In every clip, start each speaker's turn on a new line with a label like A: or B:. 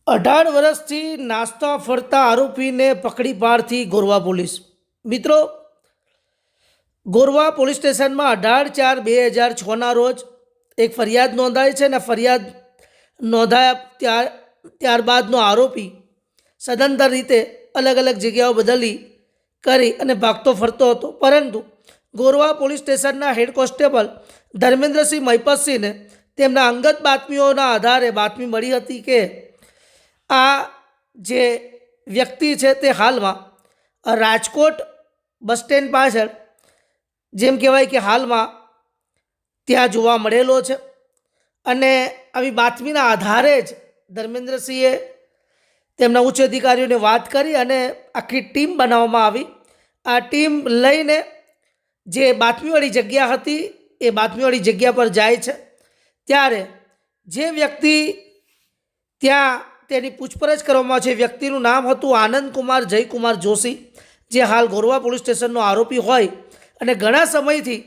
A: 18 વર્ષથી નાસ્તા ફરતા આરોપીને પકડી પાડતી ગોરવા પોલીસ। મિત્રો, ગોરવા પોલીસ સ્ટેશનમાં 18/4/2006ના રોજ એક ફરિયાદ નોંધાઈ છે અને ફરિયાદ નોંધાયા ત્યારબાદનો આરોપી સદંતર રીતે અલગ અલગ જગ્યાઓ બદલી કરી અને ભાગતો ફરતો હતો, પરંતુ ગોરવા પોલીસ સ્ટેશનના હેડ કોન્સ્ટેબલ ધર્મેન્દ્રસિંહ મહિપતસિંહને તેમના અંગત બાતમીઓના આધારે બાતમી મળી હતી કે આ જે વ્યક્તિ છે તે હાલમાં રાજકોટ બસ સ્ટેન્ડ પાછળ જેમ કહેવાય કે હાલમાં ત્યાં જોવા મળેલો છે। અને આવી બાતમીના આધારે જ ધર્મેન્દ્રસિંહે તેમના ઉચ્ચ અધિકારીઓને વાત કરી અને આખી ટીમ બનાવવામાં આવી। આ ટીમ લઈને જે બાતમીવાળી જગ્યા હતી એ બાતમીવાળી જગ્યા પર જાય છે, ત્યારે જે વ્યક્તિ ત્યાં તેની પૂછપરછ કરવામાં છે, વ્યક્તિનું નામ હતું આનંદકુમાર જયકુમાર જોશી, જે હાલ ગોરવા પોલીસ સ્ટેશનનો આરોપી હોય અને ઘણા સમયથી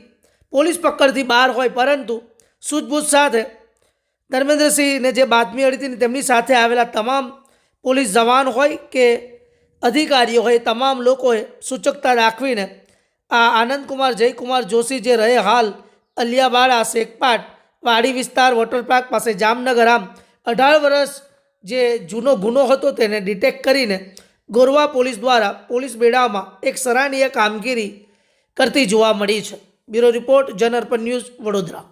A: પોલીસ પકડથી બહાર હોય, પરંતુ સૂઝબૂછ સાથે ધર્મેન્દ્રસિંહને જે બાતમી મળી હતી તેમની સાથે આવેલા તમામ પોલીસ જવાન હોય કે અધિકારીઓ હોય, તમામ લોકોએ સૂચકતા દાખવીને આ આનંદકુમાર જયકુમાર જોશી જે રહે હાલ અલિયાવાડા શેખપાટ વાડી વિસ્તાર વોટર પાર્ક પાસે જામનગર, આમ 18 વર્ષ જે જૂનો ગુનો હતો તેને ડિટેક્ટ કરીને ગોરવા પોલીસ દ્વારા પોલીસ બેડામાં એક સરાહનીય કામગીરી કરતી જોવા મળી છે। બ્યુરો રિપોર્ટ, જન અર્પણ ન્યૂઝ, વડોદરા।